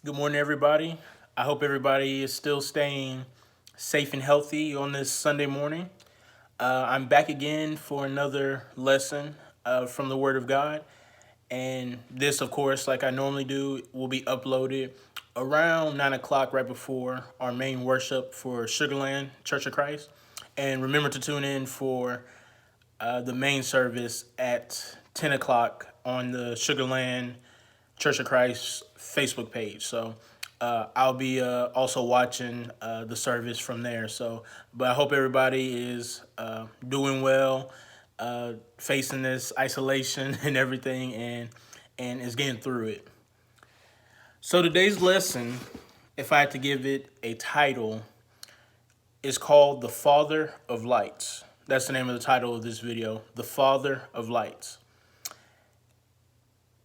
Good morning, everybody. I hope everybody is still staying safe and healthy on this Sunday morning. I'm back again for another lesson from the Word of God. And this, of course, like I normally do, will be uploaded around 9 o'clock right before our main worship for Sugarland Church of Christ. And remember to tune in for the main service at 10 o'clock on the Sugarland Church of Christ Facebook page. So I'll be also watching the service from there. But I hope everybody is doing well, facing this isolation and everything, and is getting through it. So today's lesson, if I had to give it a title, is called "The Father of Lights." That's the name of the title of this video, "The Father of Lights."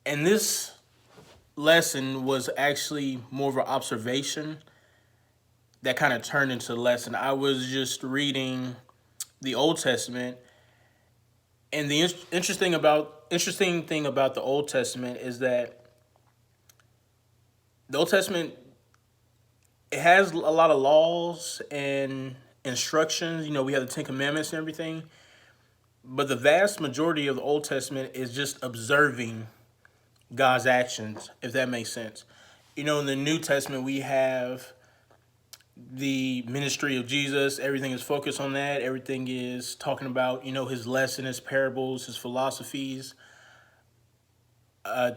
And this lesson was actually more of an observation that kind of turned into a lesson. I was just reading the Old Testament, and the interesting thing about the Old Testament is that the Old Testament, it has a lot of laws and instructions. You know, we have the Ten Commandments and everything, but the vast majority of the Old Testament is just observing God's actions, if that makes sense. You know, in the New Testament, we have the ministry of Jesus. Everything is focused on that. Everything is talking about, you know, his lesson, his parables, his philosophies,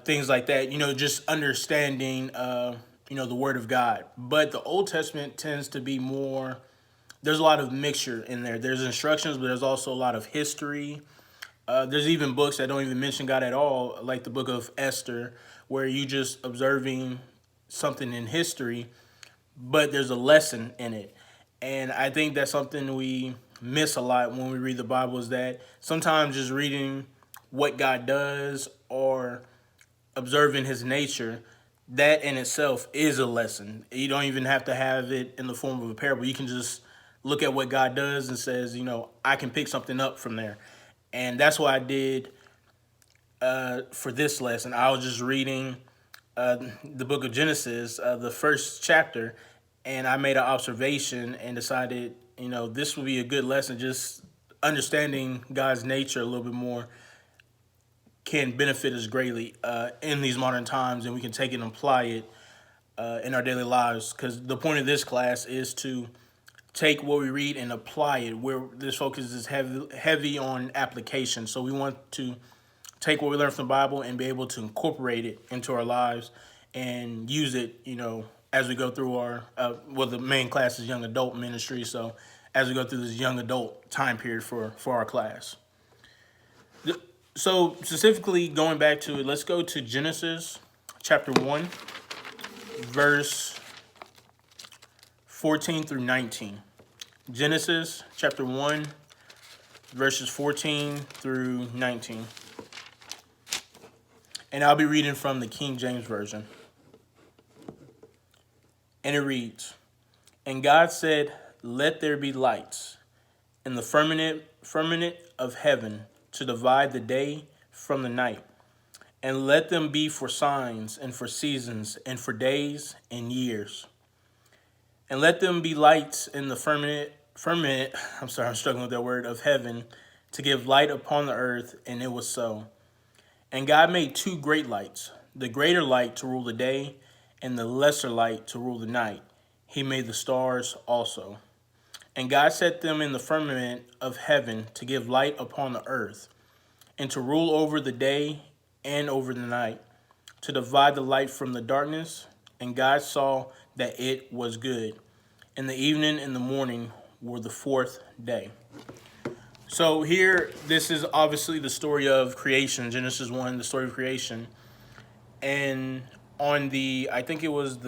things like that. You know, just understanding, you know, the Word of God. But the Old Testament tends to be more. There's a lot of mixture in there. There's instructions, but there's also a lot of history. There's even books that don't even mention God at all, like the book of Esther, where you just observing something in history, but there's a lesson in it. And I think that's something we miss a lot when we read the Bible, is that sometimes just reading what God does or observing his nature, that in itself is a lesson. You don't even have to have it in the form of a parable. You can just look at what God does and says, you know, I can pick something up from there. And that's what I did for this lesson. I was just reading the book of Genesis, the first chapter, and I made an observation and decided, you know, this would be a good lesson. Just understanding God's nature a little bit more can benefit us greatly in these modern times, and we can take it and apply it in our daily lives. Because the point of this class is to take what we read and apply it. Where this focus is heavy on application. So we want to take what we learn from the Bible and be able to incorporate it into our lives and use it, you know, as we go through our, well, the main class is young adult ministry. So as we go through this young adult time period for our class. So specifically going back to it, let's go to Genesis chapter 1, verse 14 through 19. Genesis chapter 1, verses 14 through 19. And I'll be reading from the King James Version. And it reads, "And God said, let there be lights in the firmament of heaven to divide the day from the night, and let them be for signs and for seasons and for days and years. And let them be lights in the firmament, I'm sorry, I'm struggling with that word, of heaven, to give light upon the earth, and it was so. And God made two great lights, the greater light to rule the day, and the lesser light to rule the night. He made the stars also. And God set them in the firmament of heaven to give light upon the earth, and to rule over the day and over the night, to divide the light from the darkness. And God saw that it was good. And the evening and the morning were the fourth day." So here, this is obviously the story of creation, Genesis 1, the story of creation. And on the, I think it was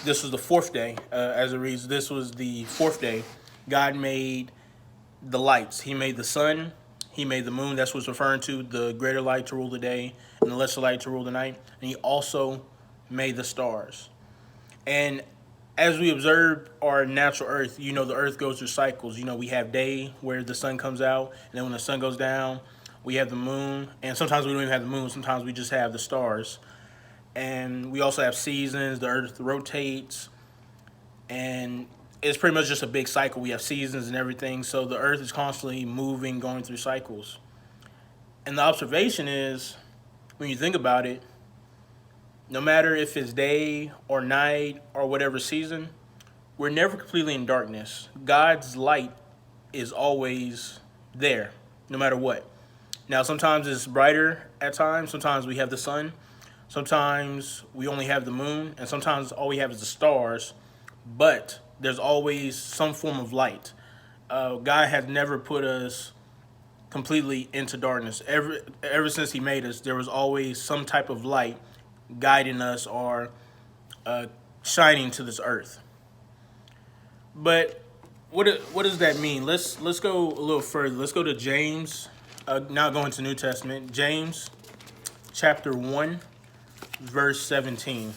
this was the fourth day, as it reads, this was the fourth day. God made the lights. He made the sun. He made the moon. That's what's referring to, the greater light to rule the day and the lesser light to rule the night. And he also made the stars. And as we observe our natural earth, you know, the earth goes through cycles. You know, we have day where the sun comes out, and then when the sun goes down, we have the moon. And sometimes we don't even have the moon. Sometimes we just have the stars. And we also have seasons. The earth rotates, and it's pretty much just a big cycle. We have seasons and everything. So the earth is constantly moving, going through cycles. And the observation is, when you think about it, no matter if it's day or night or whatever season, we're never completely in darkness. God's light is always there, no matter what. Now, sometimes it's brighter at times. Sometimes we have the sun. Sometimes we only have the moon. And sometimes all we have is the stars. But there's always some form of light. God has never put us completely into darkness. Ever since He made us, there was always some type of light guiding us or shining to this earth. But what does that mean? Let's go a little further. Let's go to James. Now going to New Testament, James chapter 1, verse 17.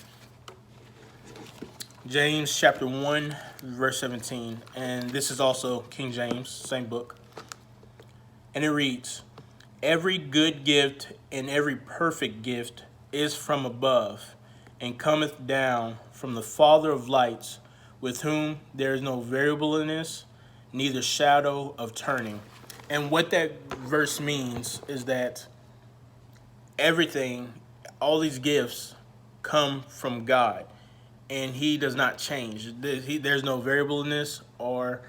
James chapter 1, verse 17. And this is also King James, same book. And it reads, "Every good gift and every perfect gift is from above, and cometh down from the Father of lights, with whom there is no variableness, neither shadow of turning." And what that verse means is that everything, all these gifts, come from God, and He does not change. There's no variableness or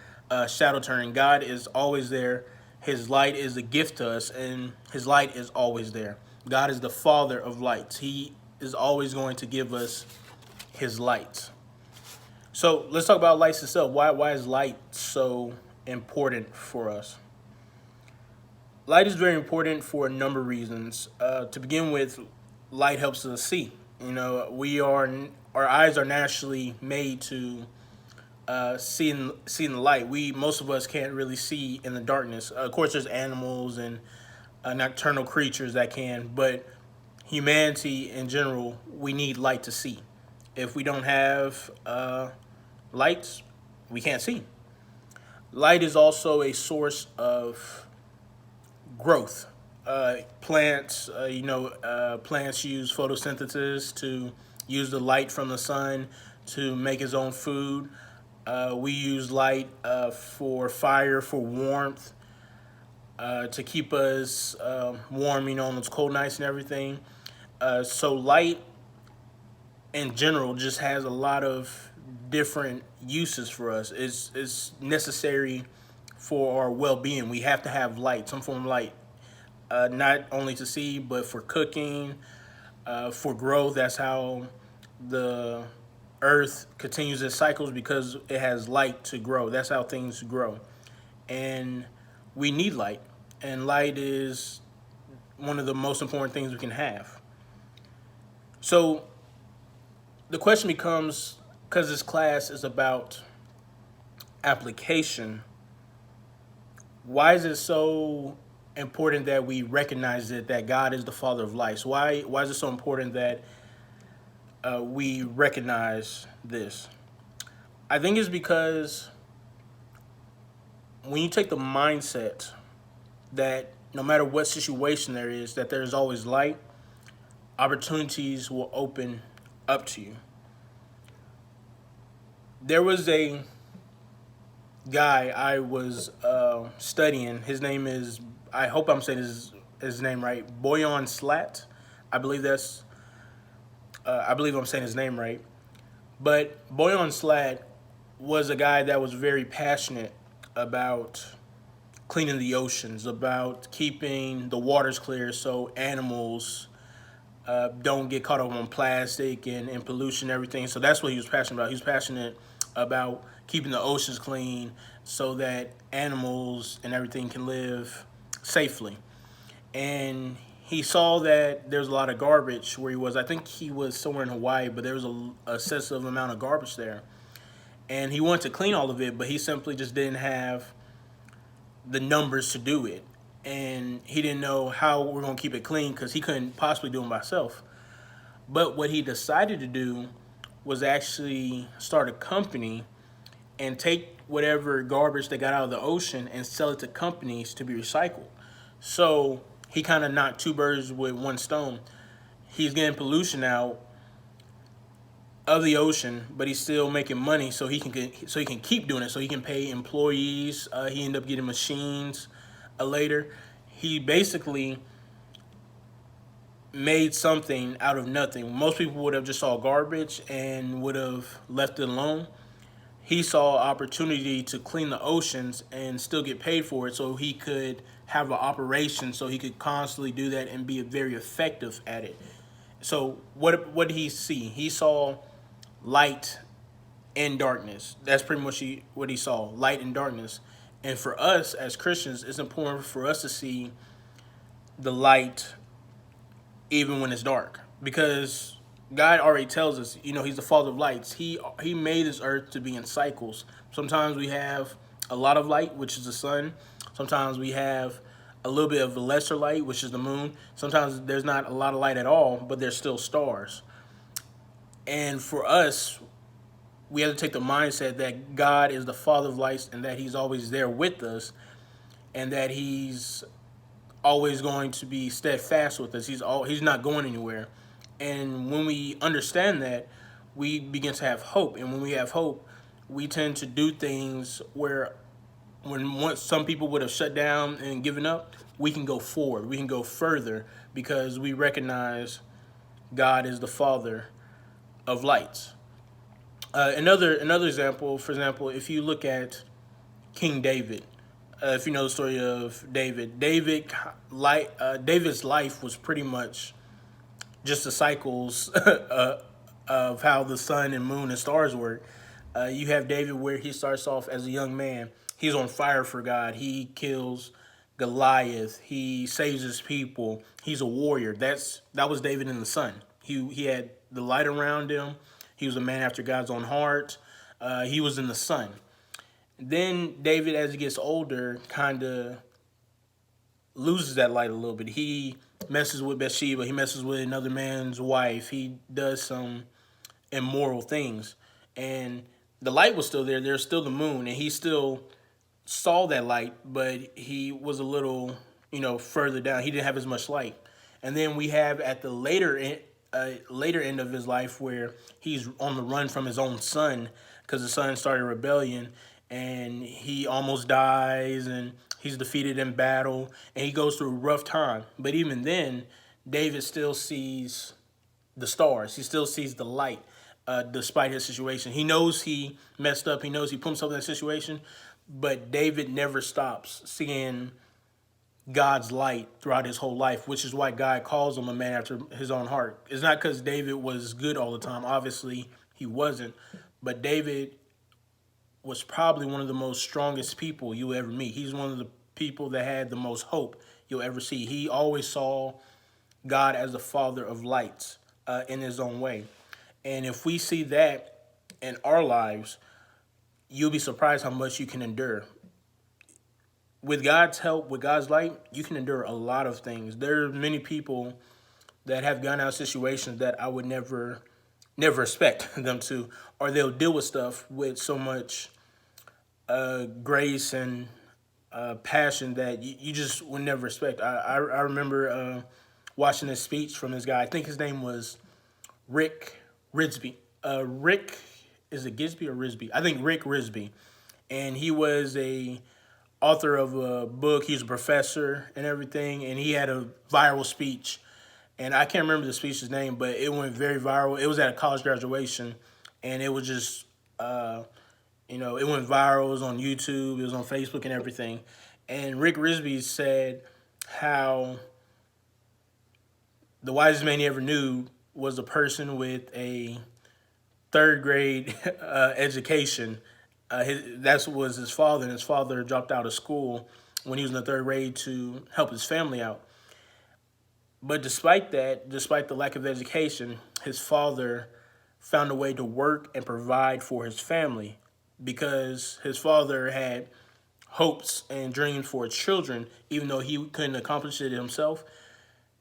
shadow turning. God is always there. His light is a gift to us, and His light is always there. God is the Father of lights. He is always going to give us His light. So let's talk about lights itself. Why is light so important for us? Light is very important for a number of reasons. To begin with, light helps us see. You know, our eyes are naturally made to see in the light. Most of us can't really see in the darkness. Of course, there's animals and nocturnal creatures that can, but humanity in general, we need light to see. If we don't have lights, we can't see. Light is also a source of growth. Plants use photosynthesis to use the light from the sun to make its own food. We use light for fire, for warmth, to keep us warm, on those cold nights and everything. So light in general just has a lot of different uses for us. It's necessary for our well-being. We have to have light, some form of light, not only to see, but for cooking, for growth. That's how the earth continues its cycles, because it has light to grow. That's how things grow. And we need light. And light is one of the most important things we can have. So the question becomes, because this class is about application, why is it so important that we recognize that God is the Father of lights? Why is it so important that we recognize this? I think it's because when you take the mindset that no matter what situation there is, that there's always light, opportunities will open up to you. There was a guy I was studying. His name is, I hope I'm saying his name right, Boyan Slat. I believe I'm saying his name right. But Boyan Slat was a guy that was very passionate about cleaning the oceans, about keeping the waters clear so animals don't get caught up on plastic and pollution and everything. So that's what he was passionate about. He was passionate about keeping the oceans clean so that animals and everything can live safely. And he saw that there's a lot of garbage where he was. I think he was somewhere in Hawaii, but there was a excessive amount of garbage there. And he wanted to clean all of it, but he simply just didn't have the numbers to do it. And he didn't know how we're going to keep it clean because he couldn't possibly do it himself. But what he decided to do was actually start a company and take whatever garbage they got out of the ocean and sell it to companies to be recycled. So he kind of knocked two birds with one stone. He's getting pollution out of the ocean, but he's still making money, so he can keep doing it. So he can pay employees. He ended up getting machines later. He basically made something out of nothing. Most people would have just saw garbage and would have left it alone. He saw opportunity to clean the oceans and still get paid for it, so he could have an operation, so he could constantly do that and be very effective at it. So what did he see? He saw light and darkness. That's pretty much what he saw, light and darkness. And for us as Christians, it's important for us to see the light even when it's dark, because God already tells us, He's the Father of lights. He made this earth to be in cycles. Sometimes we have a lot of light, which is the sun. Sometimes we have a little bit of a lesser light, which is the moon. Sometimes there's not a lot of light at all, but there's still stars. And for us, we have to take the mindset that God is the Father of lights and that He's always there with us, and that He's always going to be steadfast with us. He's not going anywhere. And when we understand that, we begin to have hope. And when we have hope, we tend to do things where when once some people would have shut down and given up, we can go forward. We can go further because we recognize God is the Father of lights. Another example, for example, if you look at King David, if you know the story of David's life was pretty much just the cycles of how the sun and moon and stars work. You have David where he starts off as a young man. He's on fire for God. He kills Goliath. He saves his people. He's a warrior. That was David in the sun. He had the light around him. He was a man after God's own heart. He was in the sun. Then David, as he gets older, kind of loses that light a little bit. He messes with Bathsheba. He messes with another man's wife. He does some immoral things. And the light was still there. There's still the moon. And he still saw that light, but he was a little, further down. He didn't have as much light. And then we have at the later end of his life where he's on the run from his own son because the son started a rebellion and he almost dies and he's defeated in battle and he goes through a rough time. But even then, David still sees the stars. He still sees the light despite his situation. He knows he messed up. He knows he put himself in that situation. But David never stops seeing God's light throughout his whole life, which is why God calls him a man after his own heart. It's not because David was good all the time. Obviously, he wasn't. But David was probably one of the most strongest people you ever meet. He's one of the people that had the most hope you'll ever see. He always saw God as the Father of lights in his own way. And if we see that in our lives, you'll be surprised how much you can endure. With God's help, with God's light, you can endure a lot of things. There are many people that have gone out of situations that I would never expect them to, or they'll deal with stuff with so much grace and passion that you just would never expect. I remember watching this speech from this guy. I think his name was Rick Risby. Rick, is it Gisby or Risby? I think Rick Risby. And he was a author of a book. He was a professor and everything. And he had a viral speech. And I can't remember the speech's name, but it went very viral. It was at a college graduation. And it was just, it went viral. It was on YouTube. It was on Facebook and everything. And Rick Risby said how the wisest man he ever knew was a person with a third grade education. That was his father, and his father dropped out of school when he was in the third grade to help his family out. But despite that, despite the lack of education, his father found a way to work and provide for his family because his father had hopes and dreams for his children, even though he couldn't accomplish it himself.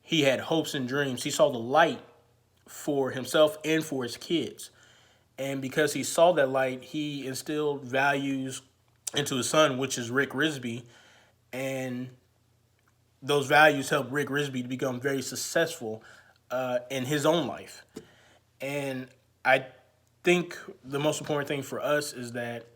He had hopes and dreams. He saw the light for himself and for his kids. And because he saw that light, he instilled values into his son, which is Rick Risby. And those values helped Rick Risby to become very successful in his own life. And I think the most important thing for us is that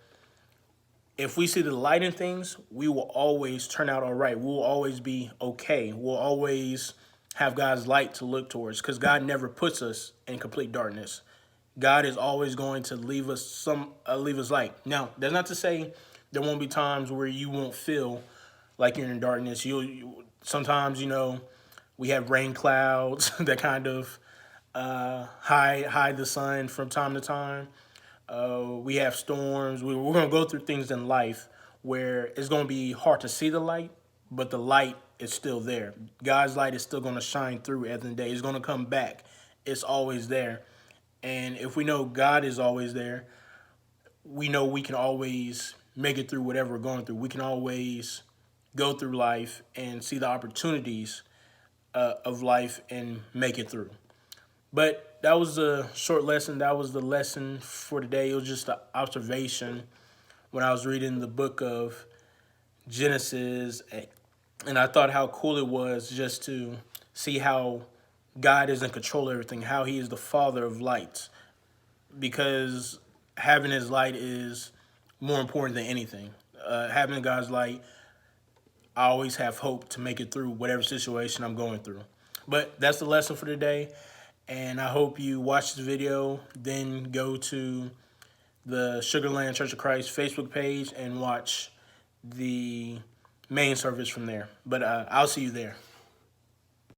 if we see the light in things, we will always turn out all right. We'll always be okay. We'll always have God's light to look towards, because God never puts us in complete darkness. God is always going to leave us light. Now, that's not to say there won't be times where you won't feel like you're in darkness. Sometimes, we have rain clouds that kind of hide the sun from time to time. We have storms. We're going to go through things in life where it's going to be hard to see the light, but the light is still there. God's light is still going to shine through at the end of the day. It's going to come back. It's always there. And if we know God is always there, we know we can always make it through whatever we're going through. We can always go through life and see the opportunities of life and make it through. But that was a short lesson. That was the lesson for today. It was just an observation when I was reading the book of Genesis. And I thought how cool it was just to see how God is in control of everything, how he is the father of lights. Because having his light is more important than anything. Having God's light, I always have hope to make it through whatever situation I'm going through. But that's the lesson for today. And I hope you watch this video, then go to the Sugarland Church of Christ Facebook page and watch the main service from there. But I'll see you there.